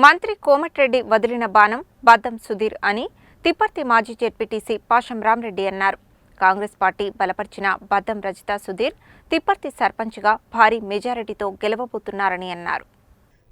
మంత్రి కోమటిరెడ్డి వదిలిన బాణం బద్దం సుధీర్ అని తిప్పర్తి మాజీ జెడ్పీటీసీ పాషం రామరెడ్డి అన్నారు. కాంగ్రెస్ పార్టీ బలపరిచిన బద్దం రజిత సుధీర్ తిప్పర్తి సర్పంచ్గా భారీ మెజారిటీతో గెలవబోతున్నారని అన్నారు.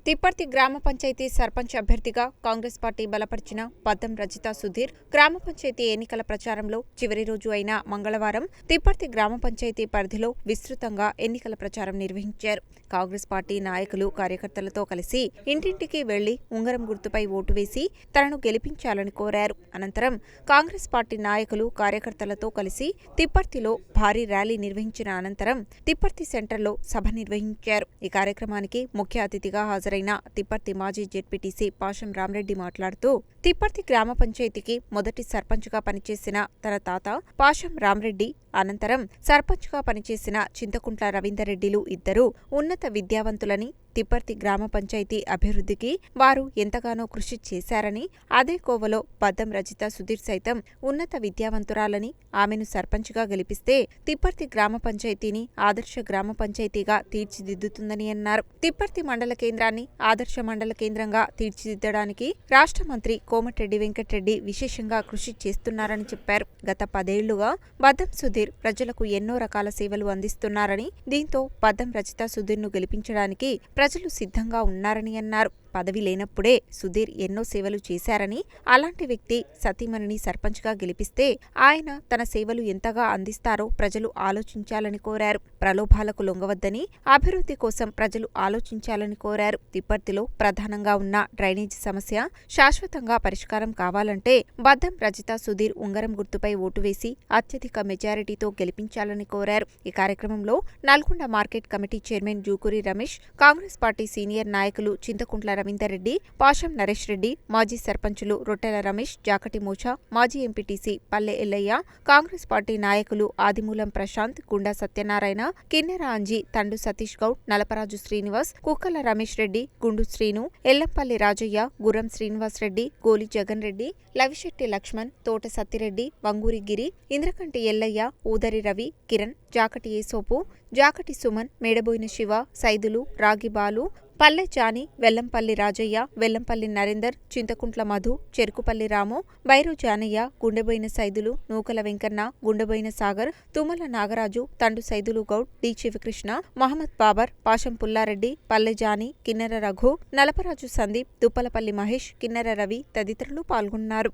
తిప్పర్తి గ్రామ పంచాయతీ సర్పంచ్ అభ్యర్థిగా కాంగ్రెస్ పార్టీ బలపరిచిన బద్దం రజిత సుధీర్ గ్రామ పంచాయతీ ఎన్నికల ప్రచారంలో చివరి రోజు అయిన మంగళవారం తిప్పర్తి గ్రామ పంచాయతీ పరిధిలో విస్తృతంగా ఎన్నికల ప్రచారం నిర్వహించారు. కాంగ్రెస్ పార్టీ నాయకులు కార్యకర్తలతో కలిసి ఇంటింటికి వెళ్లి ఉంగరం గుర్తుపై ఓటు వేసి తనను గెలిపించాలని కోరారు. అనంతరం కాంగ్రెస్ పార్టీ నాయకులు కార్యకర్తలతో కలిసి తిప్పర్తిలో భారీ ర్యాలీ నిర్వహించిన అనంతరం తిప్పర్తి సెంటర్లో సభ నిర్వహించారు. ఈ కార్యక్రమానికి ముఖ్య అతిథిగా హాజరైన తిప్పర్తి మాజీ జెడ్పీటీసీ పాషం రామరెడ్డి మాట్లాడుతూ తిప్పర్తి గ్రామ పంచాయతీకి మొదటి సర్పంచ్గా పనిచేసిన తన తాత పాషం రామరెడ్డి అనంతరం సర్పంచ్గా పనిచేసిన చింతకుంట్ల రవీందర్ రెడ్డిలు ఇద్దరూ ఉన్నత విద్యావంతులని, తిప్పర్తి గ్రామ పంచాయతీ అభివృద్ధికి వారు ఎంతగానో కృషి చేశారని, అదే కోవలో బద్దం రజిత సుధీర్ సైతం ఉన్నత విద్యావంతురాలని, ఆమెను సర్పంచ్గా గెలిపిస్తే తిప్పర్తి గ్రామ పంచాయతీని ఆదర్శ గ్రామ పంచాయతీగా తీర్చిదిద్దుతుందని అన్నారు. తిప్పర్తి మండల కేంద్రాన్ని ఆదర్శ మండల కేంద్రంగా తీర్చిదిద్దడానికి రాష్ట్ర మంత్రి కోమటిరెడ్డి వెంకటరెడ్డి విశేషంగా కృషి చేస్తున్నారని చెప్పారు. గత 10 ఏళ్లుగా బద్దం సుధీర్ ప్రజలకు ఎన్నో రకాల సేవలు అందిస్తున్నారని, దీంతో బద్దం రజిత సుధీర్ను గెలిపించడానికి ప్రజలు సిద్ధంగా ఉన్నారని అన్నారు. పదవి లేనప్పుడే సుధీర్ ఎన్నో సేవలు చేశారని, అలాంటి వ్యక్తి సతీమణిని సర్పంచ్గా గెలిపిస్తే ఆయన తన సేవలు ఎంతగా అందిస్తారో ప్రజలు ఆలోచించాలని కోరారు. ప్రలోభాలకు లొంగవద్దని, అభివృద్ధి కోసం ప్రజలు ఆలోచించాలని కోరారు. తిప్పర్తిలో ప్రధానంగా ఉన్న డ్రైనేజీ సమస్య శాశ్వతంగా పరిష్కారం కావాలంటే బద్దం రజిత సుధీర్ ఉంగరం గుర్తుపై ఓటు వేసి అత్యధిక మెజారిటీతో గెలిపించాలని కోరారు. ఈ కార్యక్రమంలో Nalgonda market committee chairman Jukuri Ramesh, Congress party senior నాయకులు చింతకుంట్ల రవీందర్ రెడ్డి, పాషం నరేష్ రెడ్డి, మాజీ సర్పంచులు రొట్టెల రమేష్, జాకటి మోచా, మాజీ ఎంపీటీసీ పల్లె ఎల్లయ్య, కాంగ్రెస్ పార్టీ నాయకులు ఆదిమూలం ప్రశాంత్, గుండా సత్యనారాయణ, కిన్నెర అంజి, తండు సతీష్ గౌడ్, నలపరాజు శ్రీనివాస్, కుక్కల రమేష్ రెడ్డి, గుండు శ్రీను, ఎల్లంపల్లి రాజయ్య, గుర్రం శ్రీనివాస్ రెడ్డి, గోలి జగన్ రెడ్డి, లవిశెట్టి లక్ష్మణ్, తోట సత్తిరెడ్డి, వంగూరి గిరి, ఇంద్రకంటి ఎల్లయ్య, ఊదరి రవి, కిరణ్, జాకటి ఏసోపు, జాకటి సుమన్, మేడబోయిన శివ, సైదులు, రాగిబాలు, పల్లె జాని, వెల్లంపల్లి రాజయ్య, వెల్లంపల్లి నరేందర్, చింతకుంట్ల మధు, చెరుకుపల్లి రాము, బైరు జానయ్య, గుండెబోయిన సైదులు, నూకల వెంకన్న, గుండెబోయిన సాగర్, తుమ్మల నాగరాజు, తండు సైదులు గౌడ్, డి శివకృష్ణ, మహమ్మద్ బాబర్, పాషం పుల్లారెడ్డి, పల్లె జాని, కిన్నెర రఘు, నలపరాజు సందీప్, దుప్పలపల్లి మహేష్, కిన్నెర రవి తదితరులు పాల్గొన్నారు.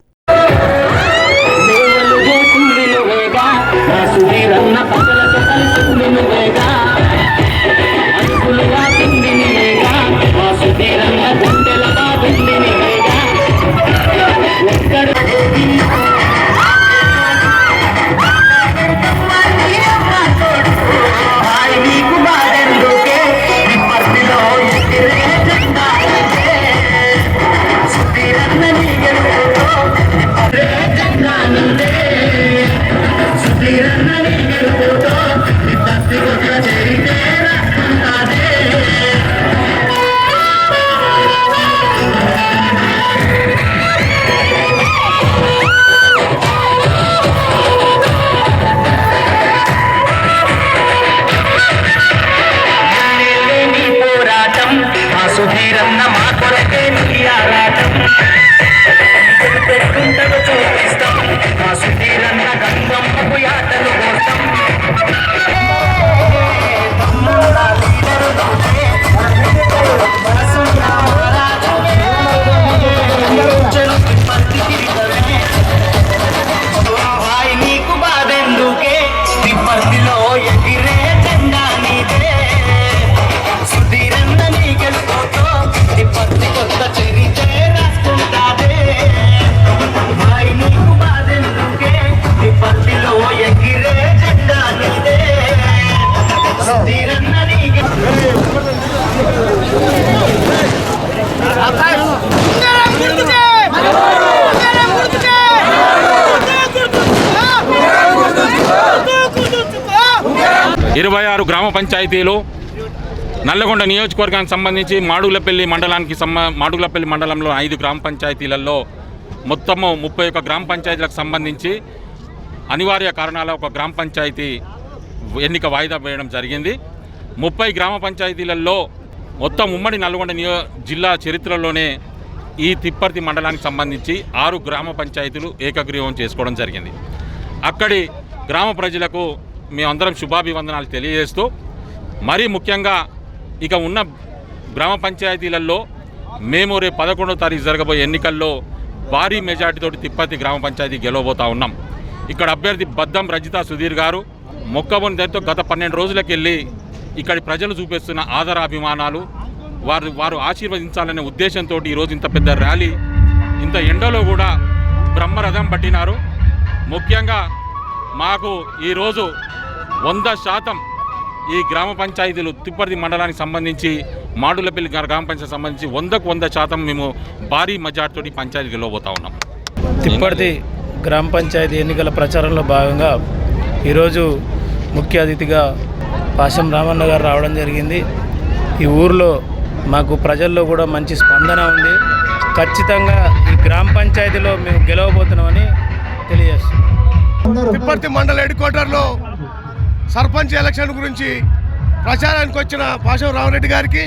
ఇరవై 26 గ్రామ పంచాయతీలు నల్లగొండ నియోజకవర్గానికి సంబంధించి మాడుగులపల్లి మండలంలో 5 గ్రామ పంచాయతీలలో మొత్తము 31 గ్రామ పంచాయతీలకు సంబంధించి అనివార్య కారణాల ఒక గ్రామ పంచాయతీ ఎన్నిక వాయిదా వేయడం జరిగింది. 30 గ్రామ పంచాయతీలలో మొత్తం ఉమ్మడి నల్గొండ జిల్లా చరిత్రలోనే ఈ తిప్పర్తి మండలానికి సంబంధించి 6 గ్రామ పంచాయతీలు ఏకగ్రీవం చేసుకోవడం జరిగింది. అక్కడి గ్రామ ప్రజలకు మేమందరం శుభాభివందనాలు తెలియజేస్తూ, మరీ ముఖ్యంగా ఇక ఉన్న గ్రామ పంచాయతీలలో మేము రేపు 11వ తారీఖు జరగబోయే ఎన్నికల్లో భారీ మెజార్టీతోటి తిప్పర్తి గ్రామ పంచాయతీ గెలవబోతా ఉన్నాం. ఇక్కడ అభ్యర్థి బద్దం రజితా సుధీర్ గారు మొక్కబోని దాంతో గత 12 రోజులకెళ్ళి ఇక్కడి ప్రజలు చూపిస్తున్న ఆదరాభిమానాలు వారు ఆశీర్వదించాలనే ఉద్దేశంతో ఈరోజు ఇంత పెద్ద ర్యాలీ, ఇంత ఎండలో కూడా బ్రహ్మరథం పట్టినారు. ముఖ్యంగా మాకు ఈరోజు 100% ఈ గ్రామ పంచాయతీలు తిప్పర్తి మండలానికి సంబంధించి మాడులపల్లి గ్రామ పంచాయతీ సంబంధించి 100కు 100% మేము భారీ మెజార్టీతోటి పంచాయతీ గెలవబోతా ఉన్నాం. తిప్పర్తి గ్రామ పంచాయతీ ఎన్నికల ప్రచారంలో భాగంగా ఈరోజు ముఖ్య అతిథిగా పాశం రామన్న గారు రావడం జరిగింది. ఈ ఊరిలో మాకు ప్రజల్లో కూడా మంచి స్పందన ఉంది. ఖచ్చితంగా ఈ గ్రామ పంచాయతీలో మేము గెలవబోతున్నామని తెలియజేస్తున్నాం. తిప్పర్తి మండల హెడ్ క్వార్టర్లో సర్పంచ్ ఎలక్షన్ గురించి ప్రచారానికి వచ్చిన పాశం రామరెడ్డి గారికి,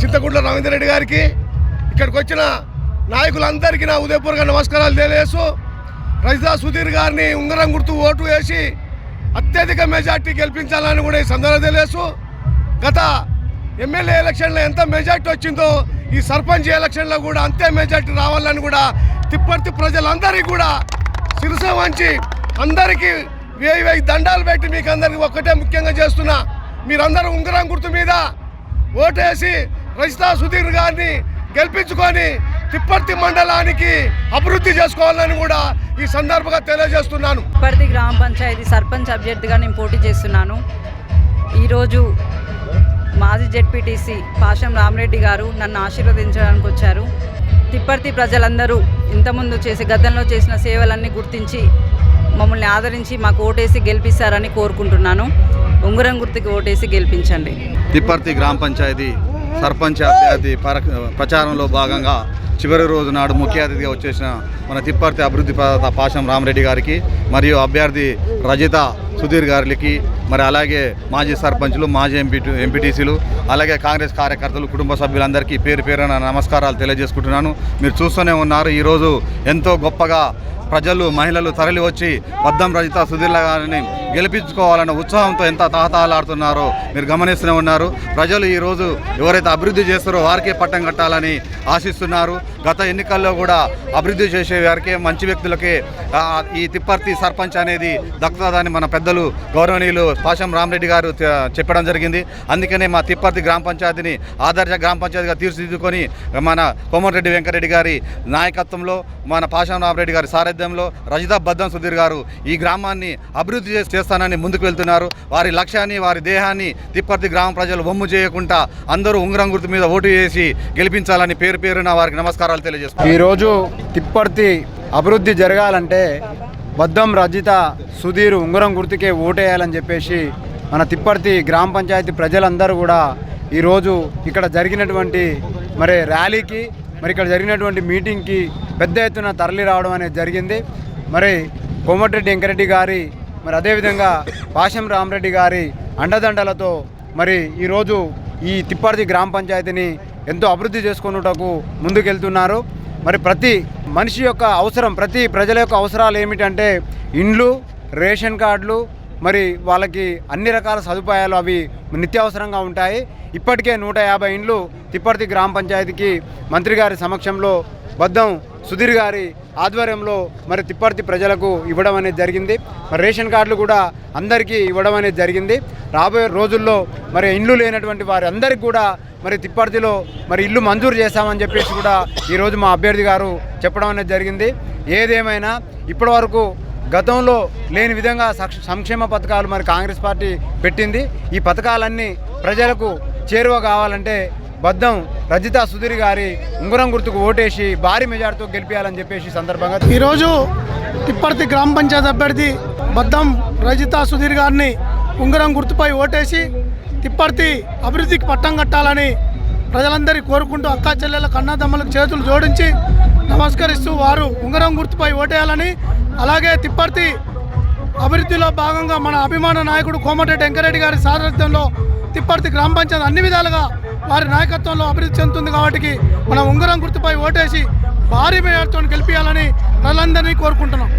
చింతకుంట్ల రవీందర్ రెడ్డి గారికి, ఇక్కడికి వచ్చిన నాయకులందరికీ నా ఉదయపూర్వక నమస్కారాలు తెలియజేస్తూ, రజితా సుధీర్ గారిని ఉంగరం గుర్తు ఓటు వేసి అత్యధిక మెజార్టీ గెలిపించాలని కూడా ఈ సందర్భంగా తెలియజేస్తూ, గత ఎమ్మెల్యే ఎలక్షన్లో ఎంత మెజార్టీ వచ్చిందో ఈ సర్పంచ్ ఎలక్షన్లో కూడా అంతే మెజార్టీ రావాలని కూడా తిప్పర్తి ప్రజలందరికీ కూడా శిరస వంచి అందరికీ 1000 దండాలు పెట్టి మీకు అందరికీ ఒక్కటే ముఖ్యంగా చేస్తున్నా, మీరందరూ ఉంగరం గుర్తు మీద ఓటేసి రజితా సుధీర్ గారిని గెలిపించుకొని తిప్పర్తి మండలానికి అభివృద్ధి చేసుకోవాలని కూడా ఈ సందర్భంగా తెలియజేస్తున్నాను. తిప్పర్తి గ్రామ పంచాయతీ సర్పంచ్ అభ్యర్థిగా నేను పోటీ చేస్తున్నాను. ఈరోజు మాజీ జెడ్పీటీసీ పాశం రామరెడ్డి గారు నన్ను ఆశీర్వదించడానికి వచ్చారు. తిప్పర్తి ప్రజలందరూ ఇంతకుముందు గతంలో చేసిన సేవలన్నీ గుర్తించి మమ్మల్ని ఆదరించి మాకు ఓటేసి గెలిపిస్తారని కోరుకుంటున్నాను. ఉంగరం గుర్తుకి ఓటేసి గెలిపించండి. తిప్పర్తి గ్రామ పంచాయతీ సర్పంచ్ అభ్యర్థి ప్రచారంలో భాగంగా చివరి రోజు నాడు ముఖ్య అతిథిగా వచ్చేసిన మన తిప్పర్తి అభివృద్ధి ప్రదాత పాశం రామరెడ్డి గారికి మరియు అభ్యర్థి రజిత సుధీర్ గారికి, మరి అలాగే మాజీ సర్పంచ్లు, మాజీ ఎంపీటీసీలు, అలాగే కాంగ్రెస్ కార్యకర్తలు, కుటుంబ సభ్యులందరికీ పేరు పేరున నమస్కారాలు తెలియజేసుకుంటున్నాను. మీరు చూస్తూనే ఉన్నారు, ఈరోజు ఎంతో గొప్పగా ప్రజలు, మహిళలు తరలి వచ్చి బద్దం రజితా సుధీర్ గారిని గెలిపించుకోవాలన్న ఉత్సాహంతో ఎంత తహతహలాడుతున్నారో మీరు గమనిస్తూనే ఉన్నారు. ప్రజలు ఈరోజు ఎవరైతే అభివృద్ధి చేస్తారో వారికే పట్టం కట్టాలని ఆశిస్తున్నారు. గత ఎన్నికల్లో కూడా అభివృద్ధి చేసే వారికే, మంచి వ్యక్తులకే ఈ తిప్పర్తి సర్పంచ్ అనేది దక్కుతుందని మన పెద్దలు గౌరవనీయులు పాశం రామరెడ్డి గారు చెప్పడం జరిగింది. అందుకనే మా తిప్పర్తి గ్రామ పంచాయతీని ఆదర్శ గ్రామ పంచాయతీగా తీర్చిదిద్దుకొని మన కోమటిరెడ్డి వెంకటరెడ్డి గారి నాయకత్వంలో, మన పాశం రామరెడ్డి గారి సారథ్యంలో రజితా బద్దం సుధీర్ గారు ఈ గ్రామాన్ని అభివృద్ధి చేస్తానని ముందుకు వెళ్తున్నారు. వారి లక్ష్యాన్ని, వారి దేహాన్ని తిప్పర్తి గ్రామ ప్రజలు వమ్ము చేయకుండా అందరూ ఉంగరం గుర్తు మీద ఓటు వేసి గెలిపించాలని పేరు పేరున వారికి నమస్కారాలు తెలియజేస్తున్నారు. ఈరోజు తిప్పర్తి అభివృద్ధి జరగాలంటే బద్దం రజిత సుధీర్ ఉంగరం గుర్తుకే ఓటేయాలని చెప్పేసి మన తిప్పర్తి గ్రామ పంచాయతీ ప్రజలందరూ కూడా ఈరోజు ఇక్కడ జరిగినటువంటి ర్యాలీకి, ఇక్కడ జరిగినటువంటి మీటింగ్కి పెద్ద ఎత్తున తరలి రావడం అనేది జరిగింది. కోమటిరెడ్డి వెంకరెడ్డి గారి, అదేవిధంగా పాశం రామరెడ్డి గారి అండదండలతో ఈరోజు ఈ తిప్పర్తి గ్రామ పంచాయతీని ఎంతో అభివృద్ధి చేసుకున్నటకు ముందుకెళ్తున్నారు. ప్రతి మనిషి యొక్క అవసరం, ప్రతి ప్రజల యొక్క అవసరాలు ఏమిటంటే ఇండ్లు, రేషన్ కార్డులు, వాళ్ళకి అన్ని రకాల సదుపాయాలు అవి నిత్యావసరంగా ఉంటాయి. ఇప్పటికే 150 ఇండ్లు తిప్పర్తి గ్రామ పంచాయతీకి మంత్రి గారి సమక్షంలో బద్దం సుధీర్ గారి ఆధ్వర్యంలో తిప్పర్తి ప్రజలకు ఇవ్వడం అనేది జరిగింది. రేషన్ కార్డులు కూడా అందరికీ ఇవ్వడం అనేది జరిగింది. రాబోయే రోజుల్లో ఇండ్లు లేనటువంటి వారి అందరికీ కూడా తిప్పర్తిలో ఇల్లు మంజూరు చేస్తామని చెప్పేసి కూడా ఈరోజు మా అభ్యర్థి గారు చెప్పడం అనేది జరిగింది. ఏదేమైనా ఇప్పటి వరకు గతంలో లేని విధంగా సంక్షేమ పథకాలు కాంగ్రెస్ పార్టీ పెట్టింది. ఈ పథకాలన్నీ ప్రజలకు చేరువ కావాలంటే బద్దం రజితా సుధీర్ గారి ఉంగరం గుర్తుకు ఓటేసి భారీ మెజార్టీతో గెలిపించాలని చెప్పేసి సందర్భంగా ఈరోజు తిప్పర్తి గ్రామ పంచాయతీ అభ్యర్థి బద్దం రజితా సుధీర్ గారిని ఉంగరం గుర్తుపై ఓటేసి తిప్పర్తి అభివృద్ధికి పట్టం కట్టాలని ప్రజలందరికీ కోరుకుంటూ అక్కా చెల్లెళ్ళ కన్నదమ్మలకు చేతులు జోడించి నమస్కరిస్తూ వారు ఉంగరం గుర్తుపై ఓటేయాలని, అలాగే తిప్పర్తి అభివృద్ధిలో భాగంగా మన అభిమాన నాయకుడు కోమటిరెడ్డి వెంకరెడ్డి గారి సారథ్యంలో తిప్పర్తి గ్రామ పంచాయతీ అన్ని విధాలుగా వారి నాయకత్వంలో అభివృద్ధి చెందుతుంది. కాబట్టి మనం ఉంగరం గుర్తుపై ఓటేసి భారీ మేయర్తో గెలిపించాలని ప్రజలందరినీ కోరుకుంటున్నాం.